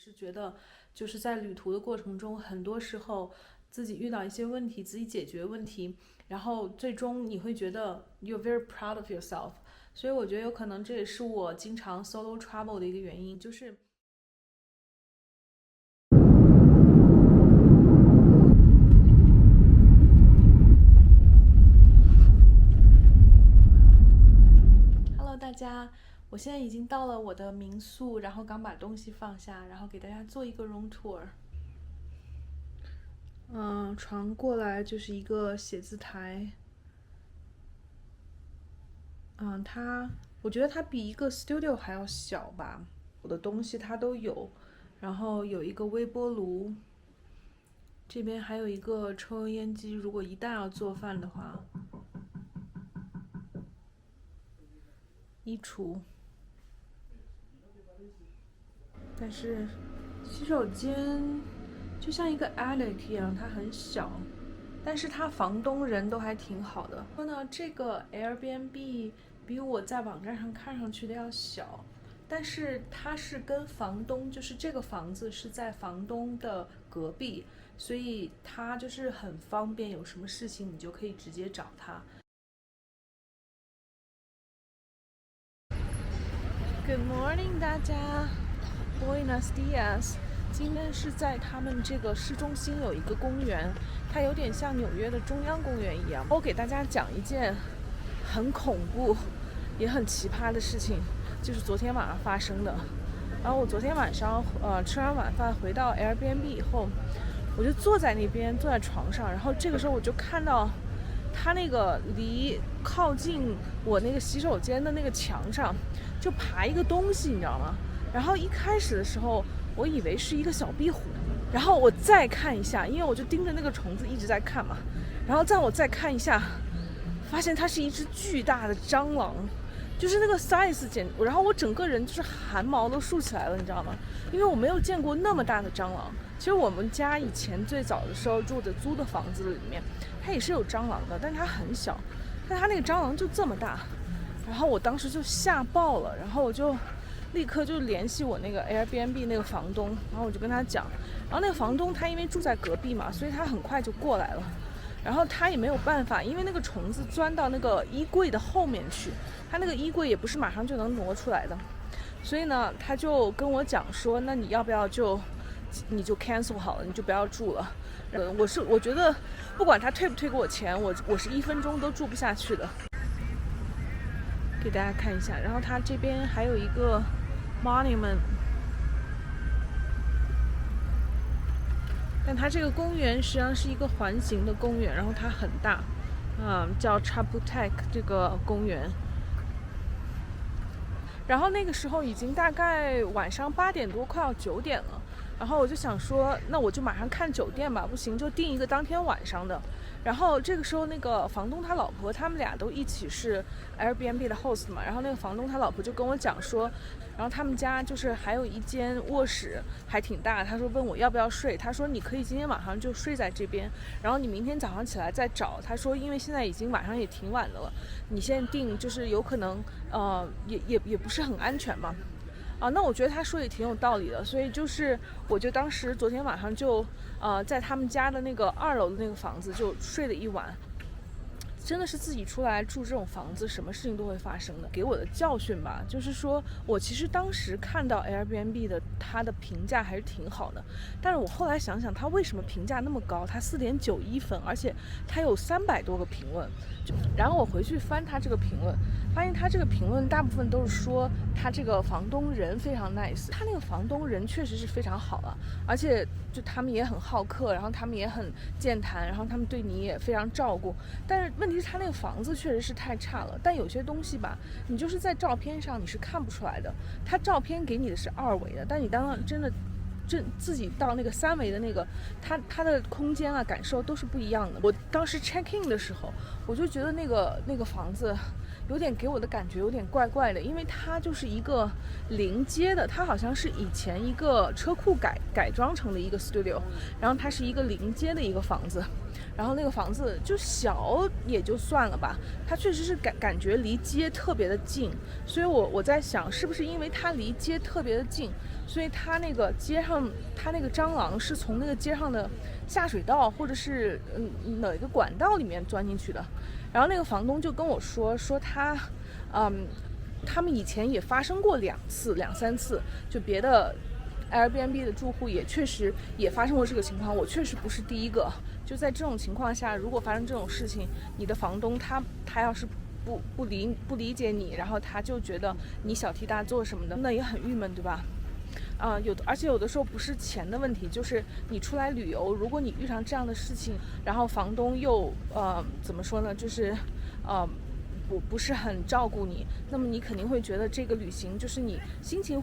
是觉得就是在旅途的过程中，很多时候自己遇到一些问题，自己解决问题，然后最终你会觉得 you're very proud of yourself。所以我觉得有可能这也是我经常 solo travel 的一个原因，就是。Hello，大家，我现在已经到了我的民宿，然后刚把东西放下，然后给大家做一个 room tour。床过来就是一个写字台。我觉得它比一个 studio 还要小吧，我的东西它都有，然后有一个微波炉，这边还有一个抽油烟机，如果一旦要做饭的话，衣橱。但是洗手间就像一个 attic 一样，它很小，但是它房东人都还挺好的。说呢，这个 Airbnb 比我在网站上看上去的要小，但是它是跟房东，就是这个房子是在房东的隔壁，所以它就是很方便，有什么事情你就可以直接找他。Good morning， 大家 ，Buenos dias。今天是在他们这个市中心有一个公园，它有点像纽约的中央公园一样。我给大家讲一件很恐怖也很奇葩的事情，就是昨天晚上发生的。然后我昨天晚上吃完晚饭回到 Airbnb 以后，我就坐在那边，坐在床上，然后这个时候我就看到他那个靠近我那个洗手间的那个墙上就爬一个东西，你知道吗？然后一开始的时候我以为是一个小壁虎，然后我再看一下，因为我就盯着那个虫子一直在看嘛，然后我再看一下，发现它是一只巨大的蟑螂，就是那个 size 然后我整个人就是汗毛都竖起来了，你知道吗？因为我没有见过那么大的蟑螂。其实我们家以前最早的时候住的租的房子里面，它也是有蟑螂的，但它很小，但它那个蟑螂就这么大，然后我当时就吓爆了，然后我就立刻就联系我那个 Airbnb 那个房东，然后我就跟他讲，然后那个房东他因为住在隔壁嘛，所以他很快就过来了，然后他也没有办法，因为那个虫子钻到那个衣柜的后面去，他那个衣柜也不是马上就能挪出来的，所以呢，他就跟我讲说，那你要不要你就 cancel 好了，你就不要住了。我觉得不管他退不退给我钱，我是1分钟都住不下去的。给大家看一下，然后他这边还有一个 monument， 但它这个公园实际上是一个环形的公园，然后它很大，叫 Chapultepec 这个公园。然后那个时候已经大概晚上8点多，快要9点了。然后我就想说，那我就马上看酒店吧，不行就订一个当天晚上的。然后这个时候那个房东他老婆他们俩都一起是 Airbnb 的 host 嘛，然后那个房东他老婆就跟我讲说，然后他们家就是还有一间卧室还挺大，他说问我要不要睡，他说你可以今天晚上就睡在这边，然后你明天早上起来再找，他说因为现在已经晚上也挺晚的了，你现在订就是有可能也不是很安全嘛。那我觉得他说也挺有道理的，所以我就当时昨天晚上就在他们家的那个2楼的那个房子就睡了一晚。真的是自己出来住这种房子，什么事情都会发生的。给我的教训吧，就是说我其实当时看到 Airbnb 的它的评价还是挺好的，但是我后来想想，它为什么评价那么高？它4.91分，而且它有300多个评论。然后我回去翻它这个评论，发现它这个评论大部分都是说它这个房东人非常 nice， 他那个房东人确实是非常好了，而且就他们也很好客，然后他们也很健谈，然后他们对你也非常照顾。但是问题是他那个房子确实是太差了，但有些东西吧，你就是在照片上你是看不出来的，他照片给你的是2维的，但你当真的自己到那个3维的那个，它的空间啊感受都是不一样的。我当时 check in 的时候，我就觉得那个房子有点给我的感觉有点怪怪的，因为它就是一个临街的，它好像是以前一个车库改装成的一个 studio， 然后它是一个临街的一个房子，然后那个房子就小也就算了吧，它确实是感觉离街特别的近，所以我在想是不是因为它离街特别的近，所以他那个街上，他那个蟑螂是从那个街上的下水道或者是哪一个管道里面钻进去的。然后那个房东就跟我说他，他们以前也发生过两三次，就别的 Airbnb 的住户也确实也发生过这个情况，我确实不是第一个。就在这种情况下，如果发生这种事情，你的房东他要是不理解你，然后他就觉得你小题大做什么的，那也很郁闷，对吧？而且有的时候不是钱的问题，就是你出来旅游，如果你遇上这样的事情，然后房东又怎么说呢，就是不是很照顾你，那么你肯定会觉得这个旅行就是你心情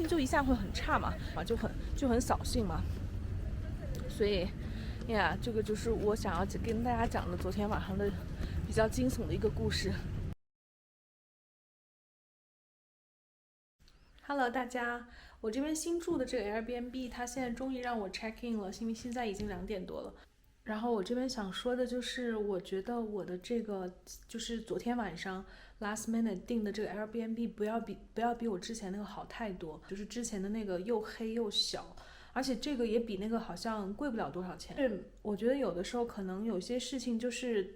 就一下会很差嘛，就很扫兴嘛。所以呀，这个就是我想要跟大家讲的昨天晚上的比较惊悚的一个故事。Hello，大家，我这边新住的这个 Airbnb，它现在终于让我 check in 了，因为现在已经2点多了。然后我这边想说的就是，我觉得我的这个就是昨天晚上 last minute 订的这个 Airbnb 不要比我之前那个好太多，就是之前的那个又黑又小，而且这个也比那个好像贵不了多少钱。是我觉得有的时候可能有些事情就是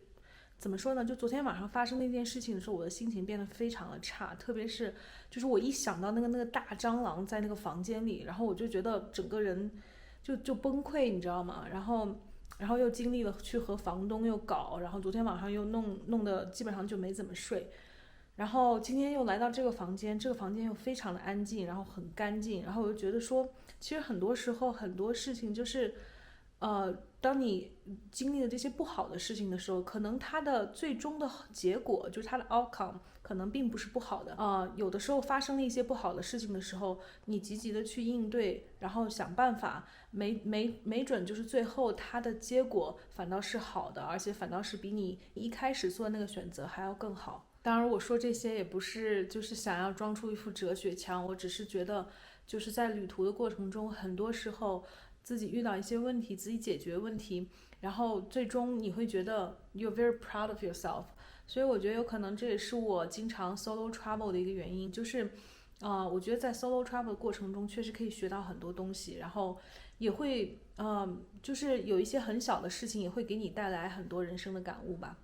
怎么说呢？就昨天晚上发生那件事情的时候，我的心情变得非常的差，特别是就是我一想到那个大蟑螂在那个房间里，然后我就觉得整个人就崩溃，你知道吗？然后又经历了去和房东又搞，然后昨天晚上又弄得基本上就没怎么睡，然后今天又来到这个房间，这个房间又非常的安静，然后很干净，然后我就觉得说，其实很多时候很多事情就是，当你经历了这些不好的事情的时候，可能它的最终的结果就是它的 outcome 可能并不是不好的。有的时候发生了一些不好的事情的时候，你积极的去应对，然后想办法，没准就是最后它的结果反倒是好的，而且反倒是比你一开始做的那个选择还要更好。当然，我说这些也不是就是想要装出一副哲学腔，我只是觉得就是在旅途的过程中，很多时候自己遇到一些问题，自己解决问题，然后最终你会觉得 you're very proud of yourself。所以我觉得有可能这也是我经常 solo travel 的一个原因，就是我觉得在 solo travel 的过程中确实可以学到很多东西，然后也会就是有一些很小的事情也会给你带来很多人生的感悟吧。